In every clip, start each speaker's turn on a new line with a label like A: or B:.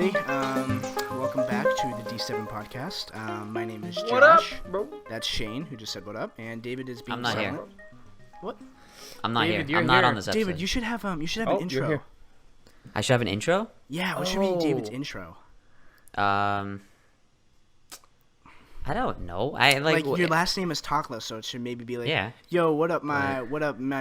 A: everybody. Welcome back to the D7 podcast. My name is Josh.
B: What up, bro?
A: That's Shane, who just said what up, and David is being
C: I'm not
A: silent.
C: here.
A: What?
C: I'm not
B: David,
C: here.
B: you're
C: I'm not
B: here.
C: on this episode.
A: David, you should have an
B: You're
A: intro.
B: here.
C: I should have an intro?
A: Yeah, what should be David's intro?
C: I don't know. I like
A: your last name is Takla, so it should maybe be like,
C: Yeah.
A: Yo, what up, my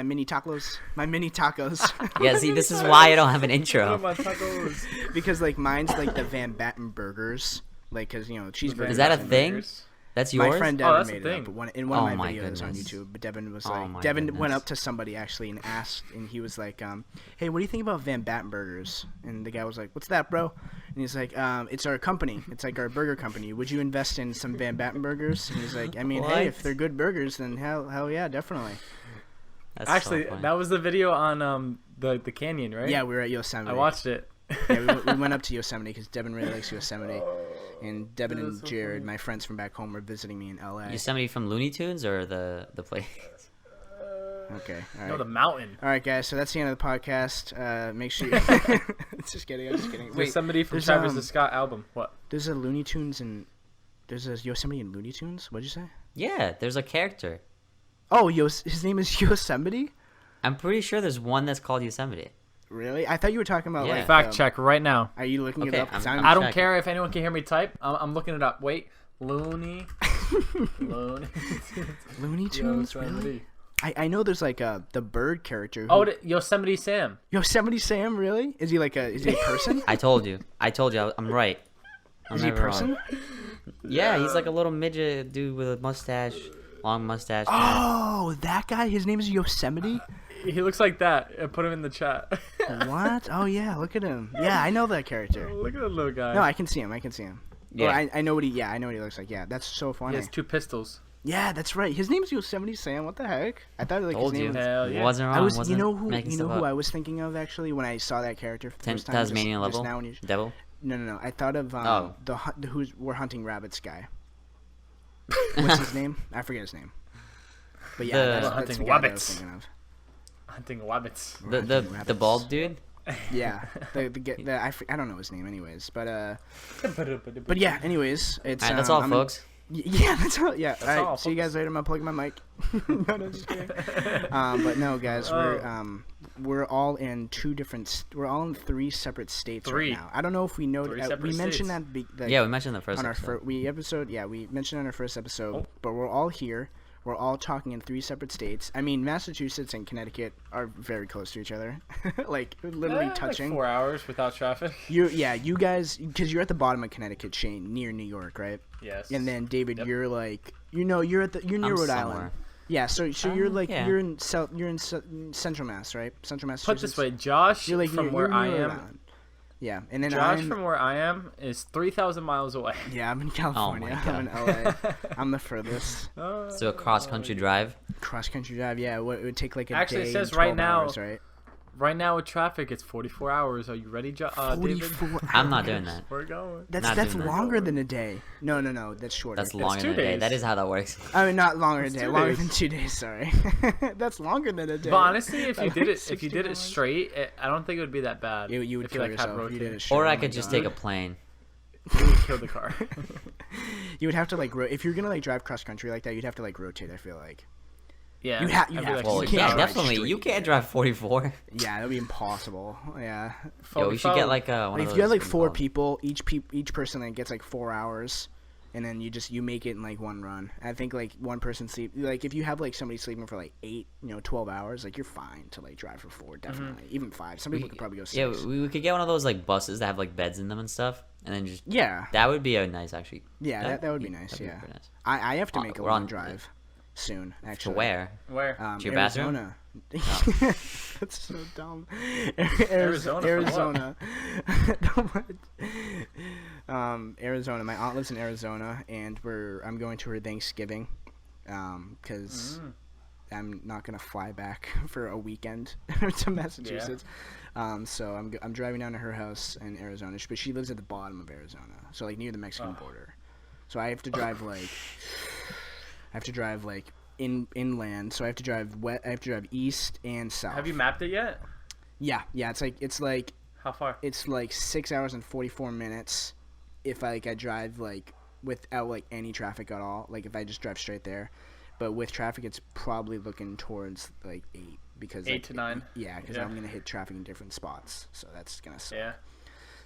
A: mini tacos, my mini tacos.
C: Yeah, see, this is why I don't have an intro.
B: My tacos.
A: Because like mine's like the Van Batten burgers, like because cheeseburgers.
C: Is that a thing? That's yours?
A: My friend
B: Oh,
A: Devin
B: that's
A: made
B: the
A: it up
B: thing.
A: in one
C: Oh
A: of my
C: my
A: videos on
C: goodness.
A: YouTube. But Devin was
C: Oh
A: like,
C: my
A: Devin went
C: goodness.
A: up to somebody actually and asked, and he was like, "Hey, what do you think about Van Batten burgers?" And the guy was like, "What's that, bro?" And he's like, "It's our company. It's like our burger company. Would you invest in some Van Batten burgers?" And he's like, "I mean, hey, if
C: What?
A: they're good burgers, then hell yeah, definitely."
C: That's
B: Actually,
C: so funny.
B: that was the video on the canyon, right?
A: Yeah, we were at Yosemite.
B: I watched it.
A: Yeah, we went up to Yosemite because Devin really likes Yosemite, and Devin
B: That
A: and
B: is so
A: Jared,
B: funny.
A: my friends from back home, were visiting me in LA.
C: Yosemite from Looney Tunes or the place?
A: Okay, all right.
B: No, the mountain.
A: All right, guys. So that's the end of the podcast. Make sure. Just kidding. I'm just kidding. Wait,
B: There's somebody from
A: there's,
B: Travis Scott album. What?
A: there's a Looney Tunes and there's a Yosemite and Looney Tunes. What'd you say?
C: Yeah, there's a character.
A: Oh, his name is Yosemite.
C: I'm pretty sure there's one that's called Yosemite.
A: Really? I thought you were talking about
C: Yeah.
A: like
B: Fact check right now.
A: Are you looking it
C: Okay,
A: up? 'Cause
C: I'm-
B: I don't
C: checking.
B: care if anyone can hear me type. I'm looking it up. Wait, Looney Tunes.
A: Looney Tunes. Really?
B: Yosemite.
A: I know there's like the bird character. Who,
B: Oh, Yosemite Sam.
A: Yosemite Sam. Really? Is he a person?
C: I told you. I'm right. I'm
A: Is he a
C: never
A: person?
C: wrong. Yeah, he's like a little midget dude with a mustache, long mustache.
A: Oh, that guy. His name is Yosemite.
B: He looks like that. Put him in the chat.
A: What? Oh yeah, look at him. Yeah, I know that character.
B: Look at that little guy.
A: No, I can see him.
C: Yeah.
A: Yeah. I know what he. Yeah, I know what he looks like. Yeah, that's so
B: He
A: funny.
B: has two pistols.
A: Yeah, that's right. His name's Yosemite Sam. What the heck? I thought like
C: Told
A: his
C: you.
A: name was.
B: Hell yeah.
C: Wasn't wrong.
A: I was.
C: Wasn't
A: You know who?
C: making
A: You know
C: stuff
A: who
C: up.
A: I was thinking of actually when I saw that character for the first time.
C: Tasmanian
A: just
C: level.
A: now when you,
C: Devil.
A: no. I thought of
C: Oh.
A: the who's we're hunting rabbits guy. What's his name? I forget his name. But yeah,
C: The-
A: that's
B: Hunting
A: the guy that I was
B: rabbits.
A: thinking of.
B: Hunting rabbits.
C: The bald dude.
A: Yeah, I don't know his name anyways, but yeah, anyways, it's
C: All right, that's all,
A: I'm-
C: folks.
A: Yeah, that's all. Yeah, all right.
B: all,
A: See you guys later. I'm gonna plug my mic. No, just kidding. But no, guys, we're all in we're all in three separate states
B: Three.
A: right now. I don't know if we know.
B: Three
A: we
B: separate
A: mentioned
B: states.
A: that.
C: Yeah, we mentioned the first
A: on our
C: episode.
A: we mentioned on our first episode,
B: Oh.
A: but we're all here. We're all talking in three separate states. I mean, Massachusetts and Connecticut are very close to each other, like literally touching.
B: Like 4 hours without traffic.
A: You guys, because you're at the bottom of Connecticut, Shane, near New York, right?
B: Yes.
A: And then David,
B: Yep.
A: you're like, you're near
C: I'm
A: Rhode
C: somewhere.
A: Island. Yeah, so you're like
C: yeah.
A: you're in Central Mass, right? Central Massachusetts.
B: Put this way, Josh
A: you're like
B: from
A: near,
B: where
A: you're
B: I
A: near Rhode
B: am.
A: Island. Yeah, and then
B: Josh
A: I'm
B: from where I am is 3,000 miles away.
A: yeah, I'm in California.
C: Oh my
A: I'm in LA. I'm the furthest.
C: So a cross country drive.
A: Cross country drive. Yeah, it would take like a
B: Actually,
A: day.
B: it says
A: and
B: right
A: 12
B: now-
A: hours, right?
B: Right now with traffic, it's 44 hours. Are you ready, David?
A: 44 hours.
C: I'm not doing that.
B: We're going.
A: That's
C: Not
A: that's
C: doing that.
A: longer than a day. No, that's shorter.
C: That's longer
B: 2
C: than a day.
B: days.
C: That is how that works.
A: I mean, not longer than a
B: It's
A: day.
B: 2
A: Longer
B: days.
A: than 2 days. Sorry, that's longer than a day.
B: But honestly, if you
A: Like
B: did it
A: 16 hours.
B: straight, I don't think it would be that bad.
A: You would
B: if
A: kill
B: had
A: yourself if you
B: rotate.
A: did it straight.
C: Or
A: Oh
C: I
A: my
C: could just
A: God.
C: take a plane.
B: You would kill the car.
A: You would have to like if you're gonna like drive cross country like that, you'd have to like rotate. I feel like.
B: Yeah.
A: You'd
B: I'd be
A: have
B: like,
A: to.
C: Well,
A: You
B: "Six
A: can't
C: yeah,
A: drive
B: hours."
C: definitely.
A: straight.
C: You can't drive 44.
A: Yeah, that'd be impossible. Yeah.
C: Yo, we should get like one
A: Like,
C: of
A: if
C: those.
A: you had like
C: what do you
A: 4
C: call 'em?
A: people, each person like gets like 4 hours, and then you make it in like one run. I think like one person if you have like somebody sleeping for like 8, 12 hours, like you're fine to like drive for 4, definitely, even 5. Some people could probably go 6.
C: Yeah, we could get one of those like buses that have like beds in them and stuff, and then just
A: Yeah,
C: that would be a nice actually.
A: yeah, that would be nice.
C: that'd be
A: Yeah,
C: pretty nice.
A: I have to make a
C: we're on-
A: long drive soon.
C: To
A: Actually,
C: where?
B: Where?
C: To your bathroom?
A: Arizona. That's so dumb.
B: Arizona
A: Arizona. Arizona. My aunt lives in Arizona, and I'm going to her Thanksgiving, because I'm not gonna fly back for a weekend to Massachusetts. So I'm driving down to her house in Arizona, but she lives at the bottom of Arizona, so like near the Mexican border. So I have to drive like inland, so I have to drive east and south.
B: Have you mapped it yet?
A: Yeah, it's like
B: How far?
A: It's like 6 hours and 44 minutes if I drive like without like any traffic at all. Like if I just drive straight there, but with traffic, it's probably looking towards like 8 because
B: 8 to 9.
A: Yeah, because I'm gonna hit traffic in different spots, so that's gonna suck.
B: Yeah.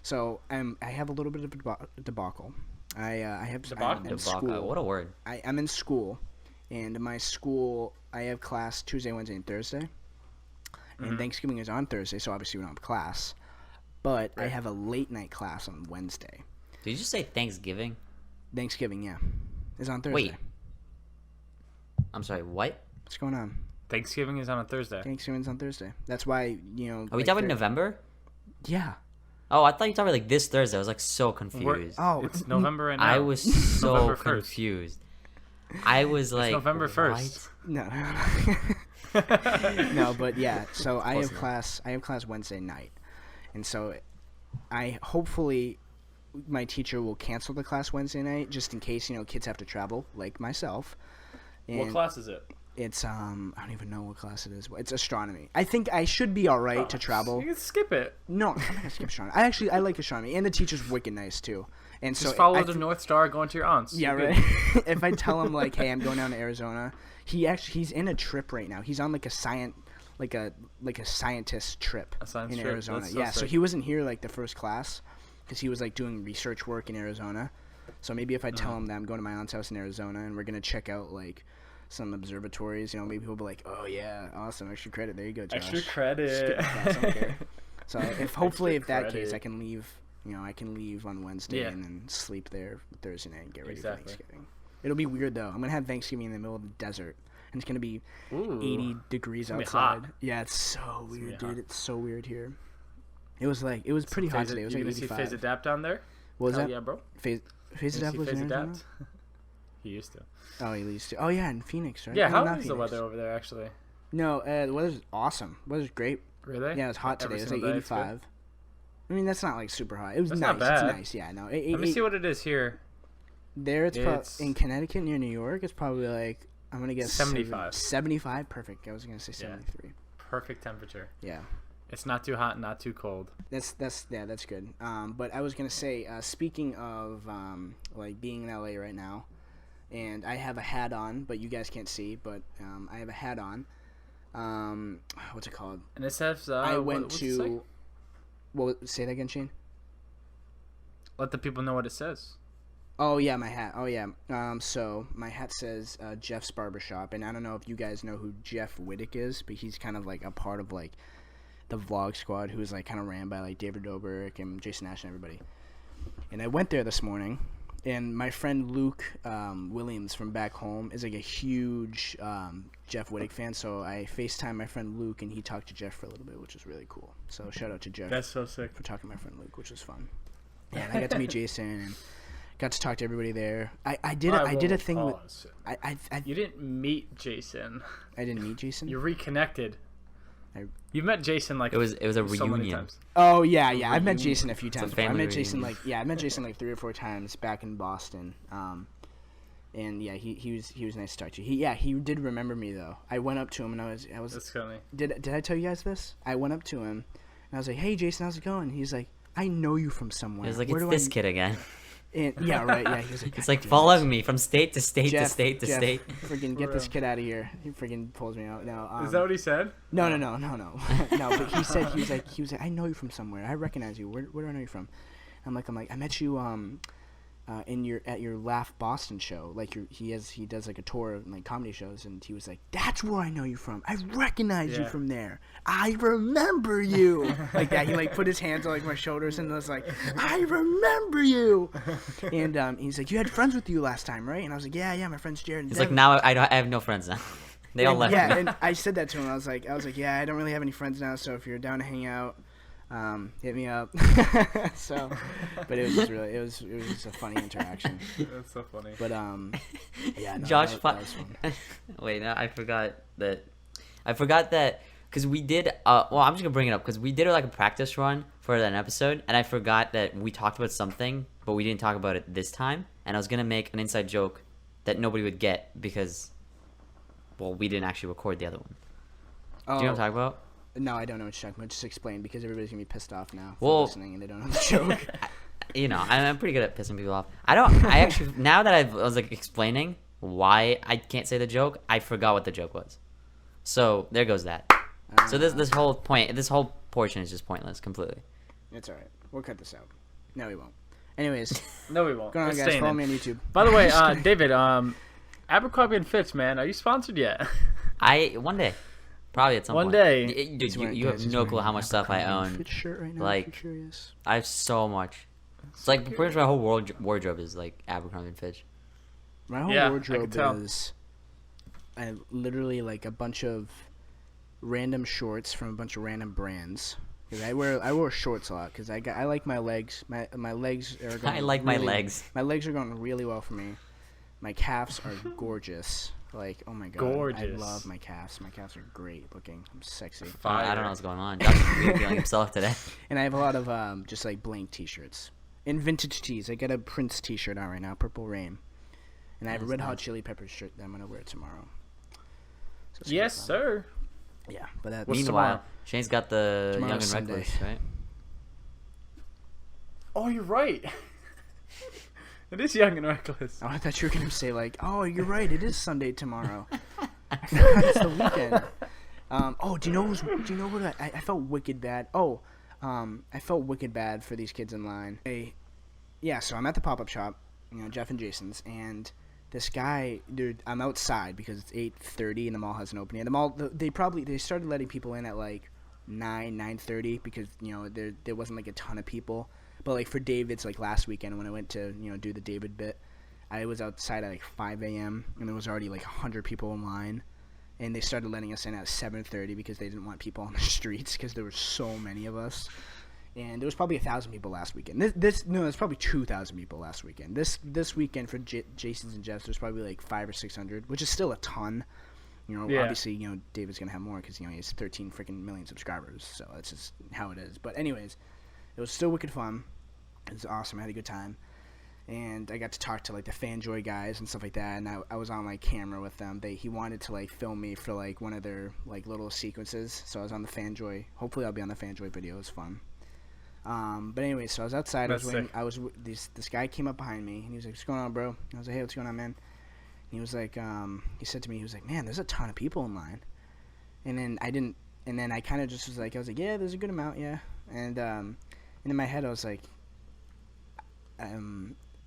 A: So I have a little bit of a debacle. I have
B: Debacle?
A: I'm in school.
C: What a word.
A: I'm in school, and my school I have class Tuesday, Wednesday, and Thursday. And Thanksgiving is on Thursday, so obviously we don't have class. But I have a late night class on Wednesday.
C: Did you just say Thanksgiving?
A: Thanksgiving, yeah, is on Thursday.
C: Wait. I'm sorry, what?
A: What's going on?
B: Thanksgiving is on a Thursday.
A: Thanksgiving's on Thursday. That's why, you know.
C: Are we talking November?
A: Yeah.
C: Oh, I thought you were talking like this Thursday. I was like so confused.
B: It's November right now.
C: I was so
B: November 1st.
C: confused. I was like,
B: November 1st.
A: No. No, but yeah. So I have class Wednesday night, and so I hopefully my teacher will cancel the class Wednesday night just in case kids have to travel like myself. And
B: What class is it?
A: It's I don't even know what class it is. It's astronomy. I think I should be all right to travel.
B: You can skip it.
A: No, I'm not gonna skip astronomy. I like astronomy, and the teacher's wicked nice too. And so
B: Just follow the North Star going to your aunt's.
A: Yeah,
B: You're
A: right. If I tell him like, hey, I'm going down to Arizona, he's in a trip right now. He's on like a scientist trip in Arizona.
B: That's so
A: yeah, so
B: sick.
A: he wasn't here like the first class because he was like doing research work in Arizona. So maybe if I tell him that I'm going to my aunt's house in Arizona and we're gonna check out like some observatories, maybe he'll be like, oh yeah, awesome, extra credit. There you go, Josh.
B: Extra credit.
A: So hopefully if that case, I can leave. I can leave on Wednesday and then sleep there Thursday night and get ready for Thanksgiving. It'll be weird though. I'm gonna have Thanksgiving in the middle of the desert, and it's gonna be 80 degrees outside. Yeah, it's so weird, dude. It's so weird here. It was pretty hot today. It was like 85.
B: You gonna see Phase Adapt down there?
A: What was that?
B: Yeah, bro.
A: Phase Adapt was in Arizona?
B: He used to.
A: Oh, he used to. Oh yeah, in Phoenix, right?
B: Yeah,
A: No,
B: how
A: not
B: is the
A: Phoenix.
B: weather over there actually?
A: No, the weather's awesome. The weather's great.
B: Really?
A: Yeah, it was hot today.
B: Every
A: It was like
B: single day, it's good?
A: 85. I mean, that's not like super hot. It was
B: That's
A: nice.
B: not bad.
A: It's nice. Yeah, no.
B: Let me see what it is here.
A: There, it's in Connecticut near New York. It's probably like I'm gonna guess
B: 75.
A: 75, perfect. I was gonna say 73.
B: Perfect temperature.
A: Yeah,
B: It's not too hot, not too cold.
A: that's good. But I was gonna say, speaking of like being in LA right now, and I have a hat on, but you guys can't see. But I have a hat on. What's it called?
B: And it says
A: I went
B: what's it say?
A: to. Well, say that again, Shane.
B: Let the people know what it says.
A: Oh yeah, my hat. Oh yeah. So my hat says Jeff's Barbershop, and I don't know if you guys know who Jeff Wittick is, but he's kind of like a part of like the Vlog Squad, who's like kind of ran by like David Dobrik and Jason Nash and everybody. And I went there this morning, and my friend Luke Williams from back home is like a huge Jeff Wittick fan. So I FaceTimed my friend Luke, and he talked to Jeff for a little bit, which was really cool. So shout out to Jeff.
B: That's so sick.
A: For talking to my friend Luke, which was fun. Yeah, and I got to meet Jason and got to talk to everybody there. I did a thing with.
B: You didn't meet Jason.
A: I didn't meet Jason.
B: You reconnected. You met Jason like
C: it was a
B: so many
C: reunion.
B: times.
A: Oh yeah. I've met Jason a few times. I
C: family
A: met Jason
C: reunion.
A: like 3 or 4 times back in Boston. And yeah, he was nice to talk to. He did remember me though. I went up to him and I was.
B: That's funny.
A: Did I tell you guys this? I went up to him and I was like, "Hey Jason, how's it going?" He's like, "I know you from somewhere."
C: It was like,
A: Where
C: it's
A: do
C: this
A: I...
C: kid again.
A: And, yeah, right. Yeah, he was like,
C: It's like following me from state to state
A: Jeff,
C: to state to
A: Jeff,
C: state.
A: Freaking get this kid out of here. He freaking pulls me out. No,
B: Is that what he said?
A: No. No, but he said he was like, I know you from somewhere. I recognize you. Where do I know you from? I'm like, I met you at your Laugh Boston show. Like he does like a tour of like comedy shows, and he was like, that's where I know you from. I recognize you from there. I remember you. Like that. He like put his hands on like my shoulders and was like, I remember you. And he's like, you had friends with you last time, right? And I was like, yeah, my friend's Jared. And
C: He's
A: Devin.
C: like, now I have no friends now. They all left
A: Yeah,
C: me.
A: and I said that to him. I was like, yeah, I don't really have any friends now. So if you're down to hang out, hit me up. So, but it was just really, it was just a funny interaction.
B: That's so funny.
A: But yeah, no,
C: Josh,
A: that was fun.
C: Wait, no, I forgot that because we did. Well, I'm just gonna bring it up because we did like a practice run for an episode, and I forgot that we talked about something, but we didn't talk about it this time. And I was gonna make an inside joke that nobody would get because, well, we didn't actually record the other one.
A: Oh,
C: Do you know what I'm talking about?
A: No, I don't know what you're talking about. Just explain, because everybody's gonna be pissed off now
C: Well-
A: for listening and they don't know the joke.
C: I'm pretty good at pissing people off. I actually, now that I was like explaining why I can't say the joke, I forgot what the joke was. So there goes that. So this whole portion is just pointless completely.
A: It's alright. We'll cut this out. No, we won't. Anyways,
B: No, we won't.
A: go on,
B: It's
A: guys.
B: staying
A: Follow
B: in.
A: me on YouTube.
B: By the way, David, Abercrombie and Fitch, man, are you sponsored yet?
C: One day, probably at some
B: One
C: point.
B: day.
C: Dude, you have no clue how much stuff I own.
A: Fit shirt right now.
C: Like,
A: if you're curious.
C: I have so much. It's like pretty much my whole wardrobe is like Abercrombie and Fitch.
A: My whole
B: Yeah, I
A: wardrobe
B: could tell.
A: is literally like a bunch of random shorts from a bunch of random brands. 'Cause I wear shorts a lot because I like my legs. My legs are going
C: I like my
A: really-
C: legs.
A: My legs are going really well for me. My calves are gorgeous. Like, oh my god,
B: Gorgeous.
A: I love my calves. My calves are great looking. I'm sexy.
C: I don't know what's going on. Josh is really feeling himself today.
A: And I have a lot of just like blank t-shirts and vintage tees. I got a Prince t-shirt on right now, Purple Rain, and I have a
C: That's
A: Red Hot
C: nice.
A: Chili Peppers shirt that I'm gonna wear tomorrow. So it's
B: Yes,
A: gonna be fun.
B: sir.
A: Yeah, but that.
B: What's
C: Meanwhile,
B: tomorrow?
C: Shane's got the Young
A: Tomorrow's
C: and
A: Sunday.
C: Reckless, right?
B: Oh, you're right. It is Young and Reckless.
A: Oh, I thought you were gonna say like, oh, you're right. It is Sunday tomorrow. It's the weekend. Do you know what I felt wicked bad? I felt wicked bad for these kids in line. So I'm at the pop-up shop, Jeff and Jason's, and this guy, dude, I'm outside because it's 8:30 and the mall hasn't opened yet. The mall, they started letting people in at like 9:30 because there wasn't like a ton of people. But like for David's, like last weekend when I went to do the David bit, I was outside at like 5 a.m. and there was already like 100 people in line, and they started letting us in at 7:30 because they didn't want people on the streets because there were so many of us. And there was probably 1,000 people last weekend. There's probably 2,000 people last weekend. This weekend for Jason's and Jeff's, there's probably like 500 or 600, which is still a ton.
B: Yeah.
A: Obviously, David's gonna have more because he has 13 freaking million subscribers, so that's just how it is. But anyways, it was still wicked fun. It was awesome. I had a good time, and I got to talk to like the Fanjoy guys and stuff like that. And I was on like camera with them. He wanted to like film me for like one of their like little sequences, so I was on the Fanjoy. Hopefully, I'll be on the Fanjoy video. It was fun. But anyway, so I was outside.
B: That's
A: I was waiting. This guy came up behind me, and he was like, "What's going on, bro?" And I was like, "Hey, what's going on, man?" And he was like, he said to me, he was like, "Man, there's a ton of people in line." And then I kind of just was like, "Yeah, there's a good amount, yeah." And in my head, I was like,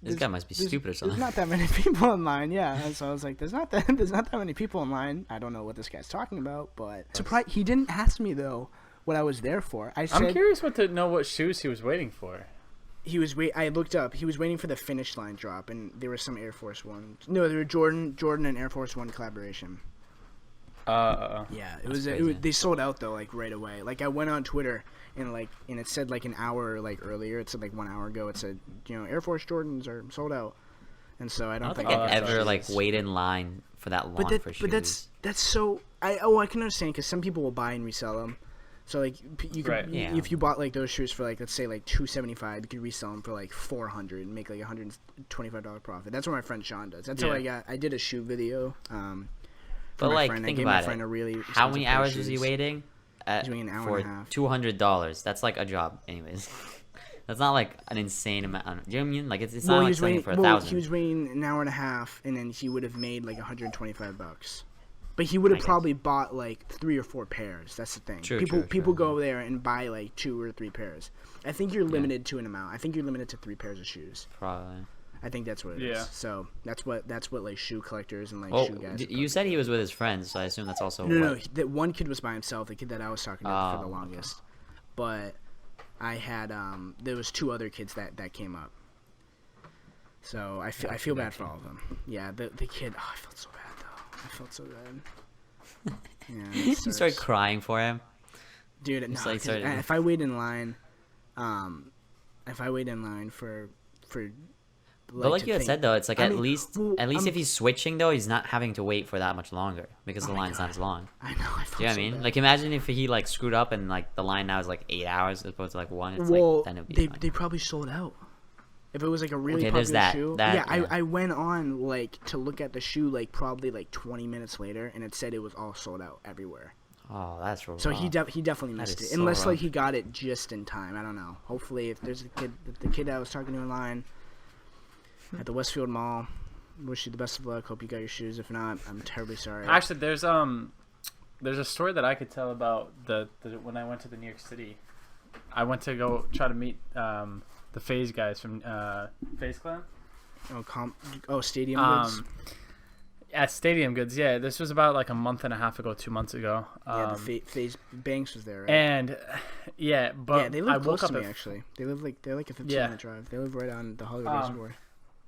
C: This guy must be stupid or something.
A: There's not that many people in line, yeah. And so I was like, there's not that many people in line. I don't know what this guy's talking about, but surprise, he didn't ask me though what I was there for. I said
B: I'm curious to know what shoes he was waiting for.
A: I looked up. He was waiting for the finish line drop, and there were some Air Force One. No, there were Jordan and Air Force One collaboration. Yeah, they sold out though, like right away. Like I went on Twitter and it said like an hour like earlier. It said like 1 hour ago. It said Air Force Jordans are sold out, and so I don't think
C: I'd ever
A: shoes.
C: like wait in line for that long for shoes.
A: But that's so I can understand because some people will buy and resell them. So like you could
B: Right.
C: Yeah.
A: if you bought like those shoes for like let's say like $275, you could resell them for like $400 and make like $125 profit. That's what my friend Sean does. That's how I did a shoe video.
C: But
A: my
C: like,
A: friend. I
C: think
A: gave my
C: about
A: friend
C: it.
A: a really
C: How many
A: expensive pair of
C: hours was he
A: shoes.
C: waiting?
A: He's waiting an hour
C: for
A: and a half.
C: $200. That's like a job, anyways. That's not like an insane amount. Do you know what I mean? Like it's
A: Well,
C: not
A: he
C: like
A: was
C: selling
A: waiting.
C: it for
A: Well,
C: 1,000.
A: he was waiting an hour and a half, and then he would have made like $125. But he would have
C: I guess.
A: probably bought like 3 or 4 pairs. That's the thing.
C: True,
A: People
C: true.
A: go there and buy like 2 or 3 pairs. I think you're limited to an amount. I think you're limited to 3 pairs of shoes.
C: Probably.
A: I think that's what it is.
B: Yeah.
A: So that's what like shoe collectors and like
C: Well,
A: shoe guys.
C: you said he was with his friends, so I assume that's also.
A: No,
C: what-
A: that one kid was by himself. The kid that I was talking to
C: Oh,
A: for the longest. But I had there was 2 other kids that came up. So I feel bad for all of them. Yeah, the kid. Oh, I felt so bad though. I felt so bad. Yeah, it
C: You
A: sucks.
C: started crying for him.
A: Dude. No,
C: Just, like,
A: 'cause
C: started-
A: if I wait in line, for.
C: But like you had said though, it's like
A: I
C: at
A: mean,
C: least
A: well,
C: if he's switching though, he's not having to wait for that much longer because the
A: Oh my
C: line's not
A: God.
C: as long.
A: I know. I felt
C: Do you know what I
A: so
C: mean?
A: bad.
C: Like imagine if he like screwed up and like the line now is like 8 hours as opposed to like 1. It's
A: well,
C: like then it'd be fine.
A: they probably sold out. If it was like a really
C: Okay, there's
A: popular
C: that-
A: shoe,
C: that-
A: yeah,
C: yeah.
A: I went on like to look at the shoe like probably like 20 minutes later, and it said it was all sold out everywhere.
C: Oh, that's rough.
A: So he definitely
C: That
A: missed
C: is
A: it,
C: so
A: unless like
C: rough.
A: he got it just in time. I don't know. Hopefully, if there's the kid I was talking to in line at the Westfield Mall, wish you the best of luck. Hope you got your shoes. If not, I'm terribly sorry.
B: Actually, there's a story that I could tell about the when I went to the New York City. I went to go try to meet the FaZe guys from FaZe Clan.
A: Stadium Goods.
B: At Stadium Goods, yeah. This was about like a month and a half ago, 2 months ago.
A: Yeah, the FaZe Banks was there, right?
B: And yeah, but
A: yeah, they live
B: I
A: close
B: woke
A: to
B: up
A: me actually. They're like a 15-minute drive. They live right on the Hollywood Reservoir.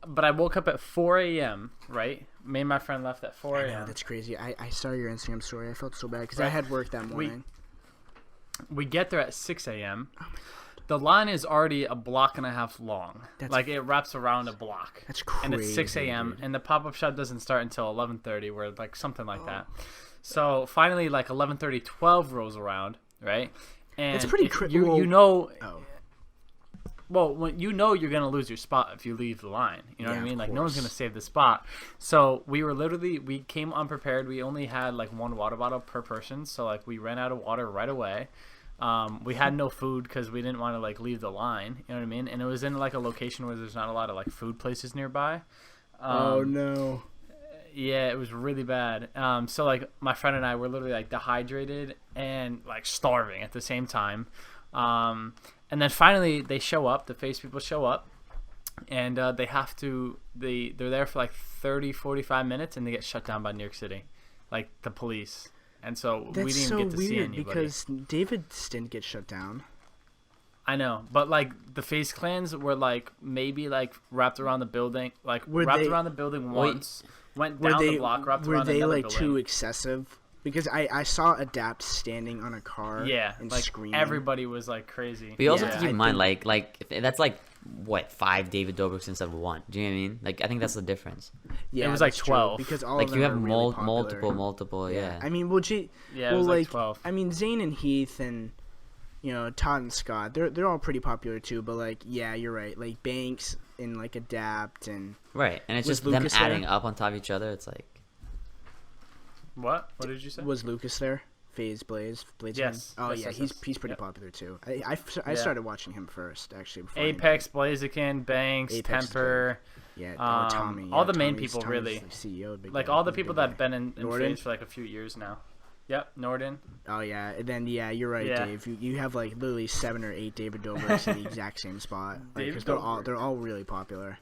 B: But I woke up at 4 a.m., right? Me and my friend left at 4
A: I
B: a.m.
A: know, that's crazy. I saw your Instagram story. I felt so bad because I
B: Right.
A: had work that morning.
B: We get there at 6 a.m. The line is already a block and a half long. Like, it wraps around a block.
A: That's crazy.
B: And it's 6 a.m.
A: dude.
B: And the pop-up shop doesn't start until 11:30, where like something like that. So finally, like 11:30, 12 rolls around, right? And
A: It's pretty
B: you know.
A: Oh.
B: Well, when you know you're gonna lose your spot if you leave the line, you know what I
A: Yeah,
B: mean?
A: of
B: Like no one's
A: course.
B: gonna save the spot. So we came unprepared. We only had like one water bottle per person, so like we ran out of water right away. We had no food because we didn't want to like leave the line. You know what I mean? And it was in like a location where there's not a lot of like food places nearby.
A: Oh no.
B: Yeah, it was really bad. So like my friend and I were literally like dehydrated and like starving at the same time. And then finally they show up. The FaZe people show up, and they have to. They're there for like 30, 45 minutes, and they get shut down by New York City, like the police. And so
A: That's
B: we didn't
A: so
B: get to see
A: weird
B: anybody.
A: because David didn't get shut down.
B: I know, but like the FaZe clans were like maybe like wrapped around the building, like
A: Were
B: wrapped
A: they-
B: around the building once, went
A: Were
B: down
A: they
B: the block, wrapped
A: were
B: around
A: they
B: another
A: like
B: building.
A: too excessive? Because I saw Adapt standing on a car.
B: Yeah,
A: and
B: like
A: screaming.
B: everybody was like crazy.
C: But you also
A: Yeah,
C: have to keep in
A: I
C: mind, like that's like what 5 David Dobrik's instead of 1. Do you know what I mean? Like I think that's the difference.
A: Yeah,
B: It was like
A: that's true,
B: 12.
A: because all
C: Like
A: of them
C: you have
A: are really
C: multiple, yeah.
A: I mean, well,
B: Yeah, it
A: well,
B: was like
A: like
B: 12.
A: I mean, Zane and Heath and Todd and Scott, they're all pretty popular too. But like, yeah, you're right. Like Banks and like Adapt and
C: Right, and it's
A: Was
C: just them
A: Lucas there?
C: adding up on top of each other. It's like
B: What? What did you say?
A: was Lucas there? FaZe Blaze.
B: Yes.
A: Oh
B: Yes,
A: yeah,
B: yes,
A: he's
B: yes.
A: pretty
B: Yep.
A: popular too. I
B: Yeah.
A: started watching him first actually. Before
B: Apex, Blaziken, Banks,
A: Apex is
B: Temper,
A: Yeah,
B: Tommy,
A: Tommy.
B: all
A: yeah,
B: the main
A: Tommy's
B: people, really.
A: the CEO. Big
B: like
A: guy,
B: all the
A: he's a
B: people
A: big
B: that
A: guy.
B: have been in
A: Norden?
B: FaZe for like a few years now. Yep, Norden.
A: Oh yeah, and then yeah, you're right,
B: Yeah.
A: Dave. You have like literally 7 or 8 David Dobrik's in the exact same spot. Like,
B: David
A: 'cause
B: Dobrik.
A: they're all really popular.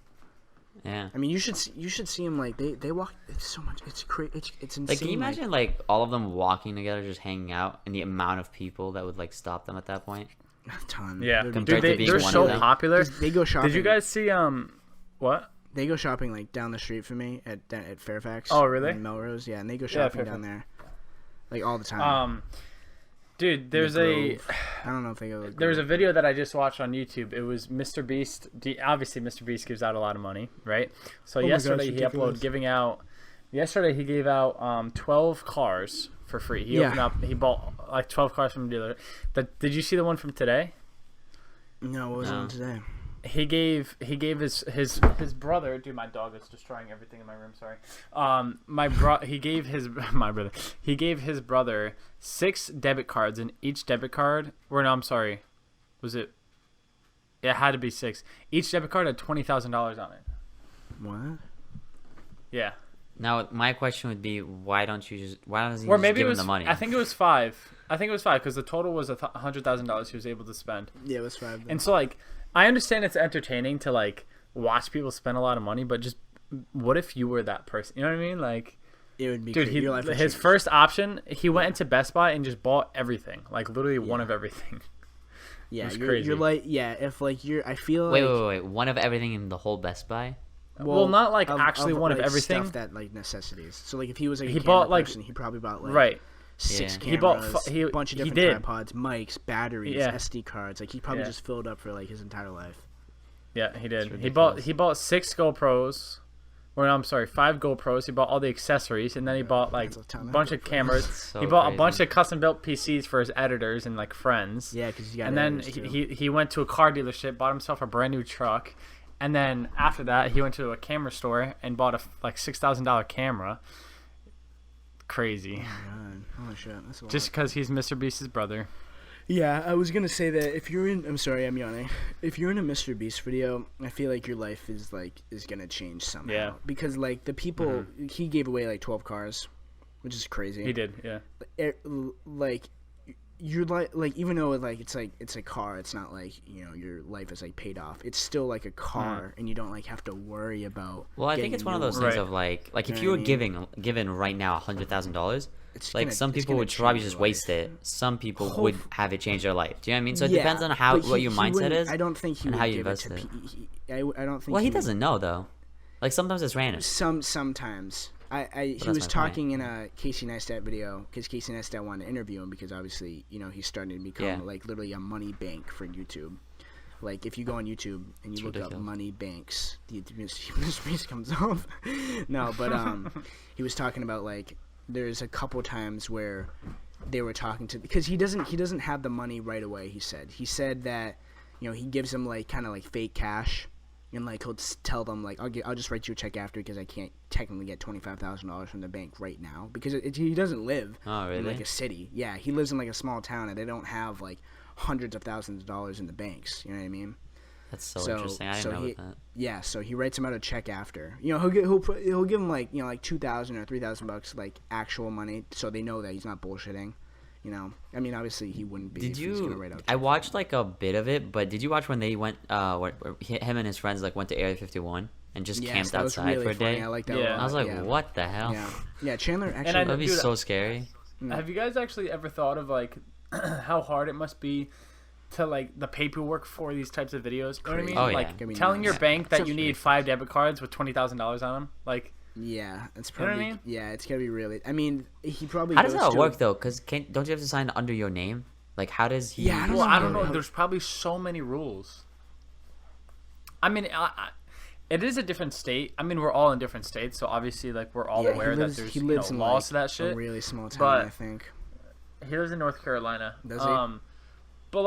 C: yeah.
A: I mean, you should see them like they walk. It's so much. It's crazy. It's insane.
C: Like can you imagine like all of them walking together, just hanging out, and the amount of people that would like stop them at that point?
A: a ton.
B: Yeah,
A: They're-
C: Compared to
B: dude,
C: being
B: they're
C: one
B: so
C: of them.
B: popular.
A: They go shopping.
B: Did you guys see what?
A: They go shopping like down the street from me at Fairfax.
B: Oh, really?
A: In Melrose, yeah, and they go
B: Yeah,
A: shopping down there, like all the time.
B: Dude,
A: The
B: there's a
A: Grove. I don't know if they go. To the
B: there's a
A: Grove.
B: video that I just watched on YouTube. It was Mr. Beast. Obviously, Mr. Beast gives out a lot of money, right? So
A: Oh my gosh,
B: yesterday he
A: ridiculous.
B: uploaded giving out. Yesterday he gave out 12 cars for free. He
A: Yeah.
B: opened up. He bought like 12 cars from a dealer. Did you see the one from today?
A: No, what was
C: No.
A: on today?
B: He gave his brother. Dude, my dog is destroying everything in my room. Sorry. He gave his my brother. He gave his brother 6 debit cards, and each debit card. Or no, I'm sorry. Was it? Yeah, it had to be 6. Each debit card had $20,000 on it.
A: What?
B: Yeah.
C: Now my question would be, why doesn't he
B: Or
C: just
B: maybe
C: give
B: it was.
C: him the money?
B: I think it was 5. I think it was 5 because the total was $100,000 he was able to spend.
A: Yeah, it was 5. Then.
B: And so like, I understand it's entertaining to like watch people spend a lot of money, but just what if you were that person? You know what I mean? Like,
A: it would be.
B: dude,
A: crazy. Your life would
B: his
A: change.
B: first option, he went into Best Buy and just bought everything, like literally one
A: Yeah.
B: of everything.
A: Yeah,
B: was
A: you're,
B: crazy.
A: you're like, yeah. If like you're, I feel like.
C: Wait. One of everything in the whole Best Buy?
B: Well, not like actually one of
A: like,
B: everything.
A: Stuff that like necessities. So like if he was like a
B: He
A: camera
B: bought, like-
A: person, he probably bought like
B: Right.
A: 6
C: Yeah.
B: He bought
A: cameras,
B: he-
A: a bunch of
B: he
A: different
B: did.
A: tripods, mics, batteries,
B: Yeah.
A: SD cards. Like he probably
B: Yeah.
A: just filled up for like his entire life.
B: Yeah, he did.
C: ridiculous.
B: He bought 6 GoPros. Or no, I'm sorry, 5 GoPros. He bought all the accessories, and then he bought like
A: That's a ton
B: a
A: of
B: bunch of
A: GoPros.
B: cameras.
C: So
B: He bought a
C: crazy.
B: bunch of custom built PCs for his editors and like friends.
A: Yeah, because you got.
B: And then
A: editors, too.
B: he went to a car dealership, bought himself a brand new truck, and then after that he went to a camera store and bought a like $6,000 camera. crazy.
A: Oh my god. Holy shit. That's a lot.
B: Just because he's Mr. Beast's brother.
A: Yeah, I was gonna say that if you're in, I'm sorry, I'm yawning. If you're in a Mr. Beast video, I feel like your life is gonna change somehow.
B: Yeah.
A: Because like the people, he gave away like 12 cars, which is crazy.
B: He did, yeah.
A: Like you're like even though it's a car, it's not like your life is like paid off. It's still like a car, and you don't like have to worry about.
C: Well, I think it's one of those things of like if you were given right now $100,000. Like some people would probably just waste it. Some people would have it change their life. Do you know what I mean? So it depends on what your mindset is.
A: I don't think he
C: and
A: would
C: how you
A: give
C: invest
A: it
C: it.
A: I don't think.
C: Well, he doesn't know though. Like sometimes it's random.
A: Sometimes. He was talking in a Casey Neistat video because Casey Neistat wanted to interview him because obviously he's starting to become like literally a money bank for YouTube. Like if you go on YouTube and you look up money banks, the Mr. Beast comes up. No, but he was talking about like. There's a couple times where they were talking to because he doesn't have the money right away. He said that he gives them like kind of like fake cash, and like he'll tell them like I'll just write you a check after because I can't technically get $25,000 from the bank right now because he doesn't live in like a city. Yeah, he lives in like a small town and they don't have like hundreds of thousands of dollars in the banks. You know what I mean?
C: That's so interesting. I didn't know that.
A: Yeah, so he writes him out a check after. He'll give him like like $2,000 or $3,000 like actual money, so they know that he's not bullshitting. I mean, obviously he wouldn't be.
C: Did
A: he's gonna write out
C: I watched like a bit of it, but did you watch when they went? Him and his friends like went to Area 51 and just camped outside
A: really
C: for a day.
A: Funny. I like that.
B: Yeah.
C: I was like, what the hell?
A: Yeah. Chandler actually.
C: That'd be so scary.
B: Have you guys actually ever thought of like how hard it must be to like the paperwork for these types of videos? You know what I mean?
C: Oh,
B: like telling your bank that you need 5 debit cards with $20,000 on them. Like,
A: yeah, it's probably.
B: You know what I mean?
A: Yeah, it's gotta be really. I mean, he probably.
C: How does that work though? Because don't you have to sign under your name? Like, how does he?
A: Yeah,
B: I don't know. There's probably so many rules. I mean, it is a different state. I mean, we're all in different states, so obviously, like, we're all aware that there's laws
A: like,
B: to that shit.
A: A really small town,
B: but
A: I think.
B: He lives in North Carolina.
A: Does he?
B: But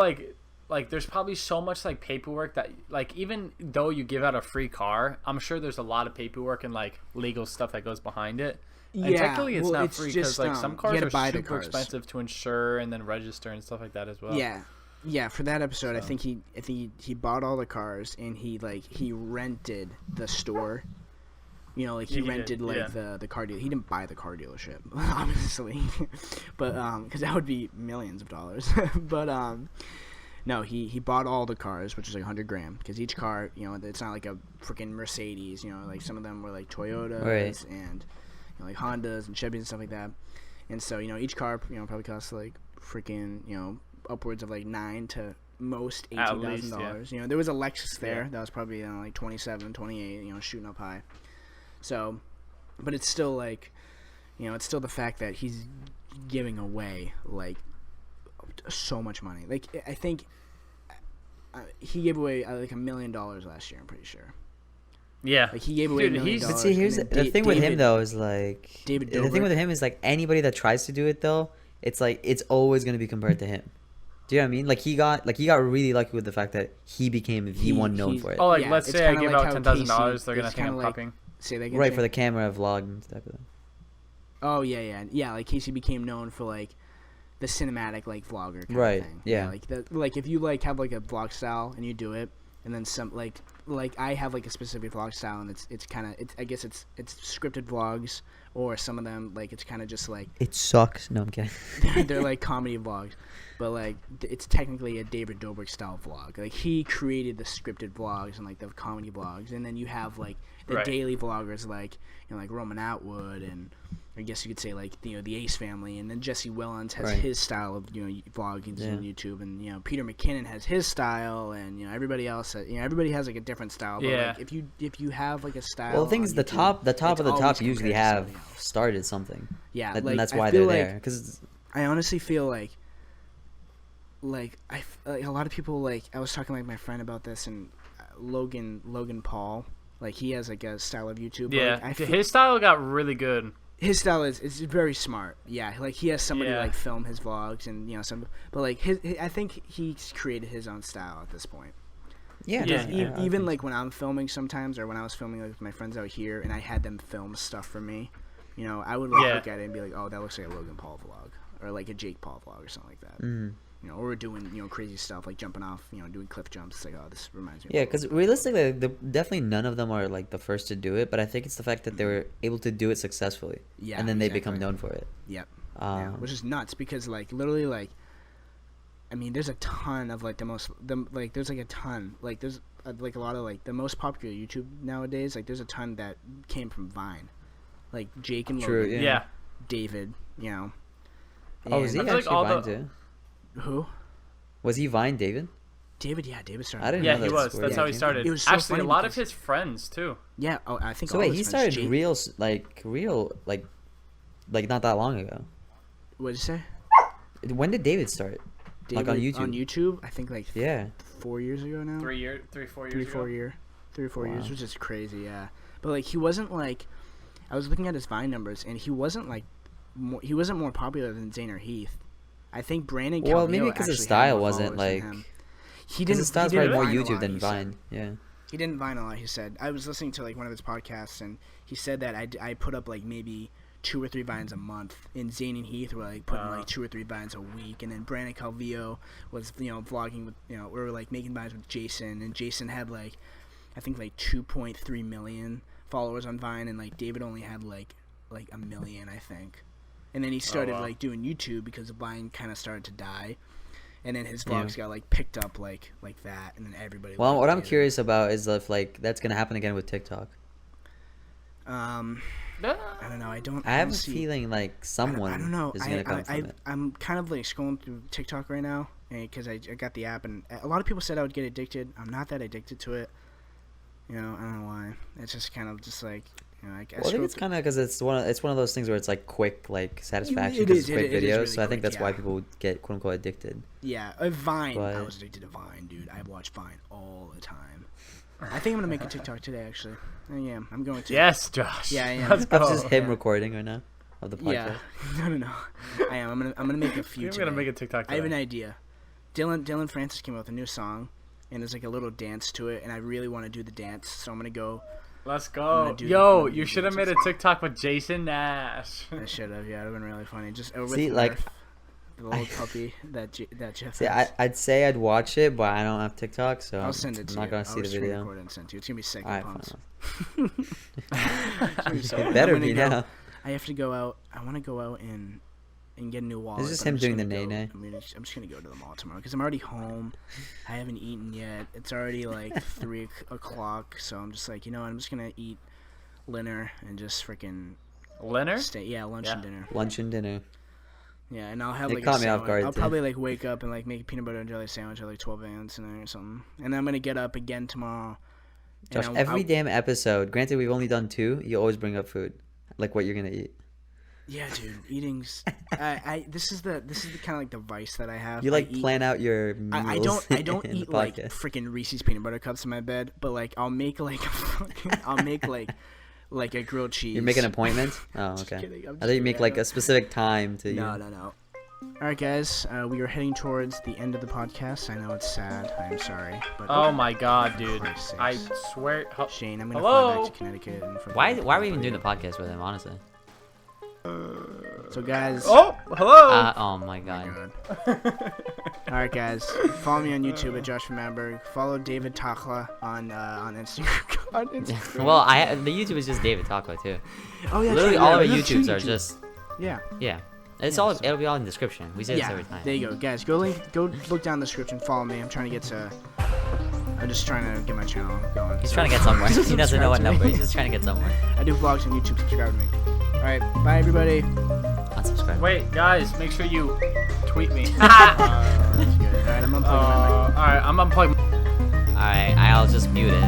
B: like there's probably so much like paperwork that like even though you give out a free car, I'm sure there's a lot of paperwork and like legal stuff that goes behind it. And technically it's not free because like some cars are super expensive to insure and then register and stuff like that as well.
A: Yeah, for that episode, I think he bought all the cars and he rented the store. Like he rented the car deal. He didn't buy the car dealership, obviously, but because that would be millions of dollars. But no, he bought all the cars, which is like $100,000 because each car, it's not like a freaking Mercedes. Like some of them were like Toyotas and like Hondas and Chevys and stuff like that. And so each car probably costs like freaking upwards of like $9,000 to most $18,000. Yeah. There was a Lexus there that was probably like 27, 28, shooting up high. So, but it's still like, it's still the fact that he's giving away like so much money. Like I think he gave away like $1 million last year. I'm pretty sure.
B: Yeah,
A: like he gave away $1 million.
C: But see, here's the thing with him though is like the thing with him is like anybody that tries to do it though, it's like it's always gonna be compared to him. Do you know what I mean? Like he got really lucky with the fact that he became the one known for it.
B: Oh, like let's say I give out $10,000, they're gonna think I'm copying.
A: Say that again,
C: right, for the camera vlog and stuff.
A: Oh yeah. Like Casey became known for like the cinematic like vlogger kind of thing.
C: Yeah.
A: Like if you like have like a vlog style and you do it, and then some like I have like a specific vlog style and it's kind of I guess it's scripted vlogs, or some of them like it's kind of just like
C: it sucks. No, I'm kidding.
A: they're like comedy vlogs, but like it's technically a David Dobrik style vlog. Like he created the scripted vlogs and like the comedy vlogs, and then you have like the daily vloggers like like Roman Atwood, and I guess you could say like the Ace Family, and then Jesse Wellens has his style of vlogging on YouTube, and Peter McKinnon has his style, and everybody else everybody has like a different style. But like if you have like a style,
C: well, the thing is the top of the top usually have started something.
A: Yeah,
C: and that's why they're there. Because
A: I honestly feel like a lot of people like I was talking like my friend about this, and Logan Paul. Like he has like a style of YouTube.
B: Yeah,
A: like,
B: his style got really good.
A: His style is very smart. Yeah, like he has somebody like film his vlogs and but like I think he's created his own style at this point.
C: Yeah,
A: even like when I'm filming sometimes, or when I was filming like with my friends out here, and I had them film stuff for me, You know, I would like
B: Yeah.
A: look at it and be like, oh, that looks like a Logan Paul vlog or like a Jake Paul vlog or something like that. You know, or we're doing, you know, crazy stuff like jumping off, you know, doing cliff jumps. It's like, oh, this reminds me.
C: Yeah,
A: of
C: because
A: Logan.
C: realistically, definitely none of them are like the first to do it, but I think it's the fact that they were able to do it successfully.
A: Yeah,
C: and then they
A: exactly.
C: become known for it.
A: Yep. Yeah, which is nuts because like literally like, I mean, there's a ton of like there's like a ton like there's like a lot of like the most popular YouTube nowadays. Like there's a ton that came from Vine, like Jake and
C: True,
A: Logan,
B: Yeah.
A: David, you know.
C: Oh, was he
B: I feel like
C: actually
B: all
C: Vine
B: the-
C: too?
A: Who?
C: Was he Vine, David?
A: David, yeah, David started.
C: I didn't
B: Yeah,
C: know
B: he
C: that's
B: was.
C: where
B: That's
C: he
B: how he
C: came
B: started.
A: It was so
B: Actually, a
A: funny
B: lot of
A: because-
B: his friends too.
A: Yeah, oh, I think.
C: So
A: all
C: wait,
A: his
C: he
A: friends,
C: started
A: Jake,
C: real like not that long ago.
A: What did you say?
C: When did David start?
A: David,
C: Like on YouTube?
A: On YouTube, I think like
C: Yeah.
A: 4 years ago now.
B: 4 years
A: three,
B: ago.
A: 4 year, 3 or 4 years,
C: Wow.
A: which is crazy, yeah. But like he wasn't like, I was looking at his Vine numbers, and he wasn't like, he wasn't more popular than Zane or Heath. I think Brandon.
C: Well,
A: Calvillo
C: maybe because his
A: actually had
C: style
A: more
C: wasn't
A: followers than
C: like.
A: him. He
C: Because
A: didn't.
C: his style's
A: he
C: probably
A: didn't
C: more
A: Vine a
C: YouTube
A: lot,
C: than
A: he
C: Vine.
A: said.
C: Yeah.
A: He didn't Vine a lot. He said I was listening to like one of his podcasts, and he said that I put up like maybe 2 or 3 Vines a month, and Zane and Heath were like putting like 2 or 3 Vines a week, and then Brandon Calvillo was vlogging with we were like making Vines with Jason, and Jason had like I think like 2.3 million followers on Vine, and like David only had like a million, I think. And then he started
B: wow.
A: like doing YouTube because Vine kind of started to die, and then his vlogs got like picked up like that, and then everybody.
C: Well, what I'm
A: loved it.
C: curious about is if like that's gonna happen again with TikTok.
A: I don't know.
C: I have a
A: honestly-
C: feeling like someone
A: I don't know.
C: is gonna come from it.
A: I'm kind of like scrolling through TikTok right now because I got the app, and a lot of people said I would get addicted. I'm not that addicted to it. You know, I don't know why. It's just kind of just like I
C: Well, I think
A: scroll
C: it's
A: through-
C: kind of because it's one of those things where it's like quick like satisfaction
A: It
C: because
A: is,
C: it's quick
A: it is
C: videos.
A: really
C: So I think
A: quick,
C: that's why
A: yeah.
C: people get quote unquote addicted.
A: Yeah, Vine. I
C: But-
A: was addicted to Vine, dude. I watch Vine all the time. I think I'm gonna make a TikTok today. Actually, I am. I'm going to.
B: Yes, Josh.
A: Yeah, I am.
B: Let's
C: That's
B: go.
C: just him
A: Yeah.
C: recording right now of the podcast.
A: Yeah. No. I am. I'm gonna make a few.
B: I'm gonna
A: today.
B: make a TikTok.
A: I have an
B: today.
A: idea. Dylan Francis came out with a new song, and there's like a little dance to it, and I really want to do the dance, so I'm gonna go.
B: Let's
A: I'm
B: go.
A: gonna do
B: Yo,
A: the-
B: you should have made a TikTok with Jason Nash.
A: I should have. Yeah, it would have been really funny. Just with
C: See, like,
A: Murph, the little puppy that Jeff
C: See,
A: has.
C: I'd say I'd watch it, but I don't have TikTok, so
A: I'll send it to
C: I'm not
A: you.
C: gonna see the
A: screen
C: video.
A: record it and send it to you. It's gonna be sick.
C: Alright,
A: I'm
C: fine.
A: pumped. It's gonna be so
C: It
A: good.
C: better
A: I'm
C: be
A: gonna go-
C: now.
A: I have to go out. I want to go out and get a new wallet.
C: just
A: but I'm
C: him doing
A: gonna
C: the
A: go-
C: nay-nay.
A: I'm just gonna go to the mall tomorrow because I'm already home. I haven't eaten yet. It's already like 3 o'clock, so I'm just like, I'm just gonna eat dinner and just freaking
B: Leonard?
A: stay. Yeah, lunch and dinner.
C: Lunch and dinner.
A: Yeah, and I'll have
C: It
A: like
C: caught
A: a
C: me off
A: sandwich.
C: guard,
A: I'll
C: too.
A: probably like wake up and like make a peanut butter and jelly sandwich at like 12 a.m. tonight or something. And then I'm gonna get up again tomorrow. and
C: Josh,
A: I'll-
C: every
A: I'll-
C: damn episode, granted we've only done 2, you always bring up food. Like what you're gonna eat.
A: Yeah, dude, eating's. This is the kind of like the vice that I have.
C: You like
A: I eat-
C: plan out your meals.
A: I don't
C: in the
A: eat like
C: podcast.
A: freaking Reese's peanut butter cups in my bed, but like I'll make like I'll make like a grilled cheese.
C: You make an appointment? Oh,
A: Just
C: okay.
A: kidding, I'm
C: I
A: just
C: thought you make
A: kidding,
C: like
A: I
C: a specific time to.
A: No. All right, guys, we are heading towards the end of the podcast. I know it's sad. I'm sorry, but
B: Oh my god, dude.
A: Christ's sakes.
B: I swear.
A: Shane, I'm gonna
B: Hello?
A: fly back to Connecticut. And fucking-
C: Why are we even doing the podcast with him? Honestly.
A: So guys.
B: Oh, hello.
C: Oh my god.
A: All right, guys. Follow me on YouTube at Josh from Manberg. Follow David Takla on Instagram. on Instagram.
C: Well, the YouTube is just David Taco too.
A: Oh yeah,
C: Literally,
A: true,
C: all
A: yeah,
C: of our
A: that's true,
C: YouTubes are
A: YouTube.
C: just
A: Yeah.
C: It's
A: Yeah,
C: all.
A: so-
C: It'll be all in the description. We say this every time.
A: There you go, guys. Go look down the description. Follow me. I'm trying to get to. I'm just trying to get my channel going.
C: He's
A: so-
C: trying to get somewhere. He doesn't know
A: Subscribe
C: what
A: to me.
C: number. He's just trying to get somewhere.
A: I do vlogs on YouTube. Subscribe to me. All right. Bye, everybody.
C: Unsubscribe.
B: Wait, guys, make sure you tweet me.
A: That's good. All right. I'm unplugging my mic.
B: Alright, I'm unplugged.
C: Alright, I'll just mute it.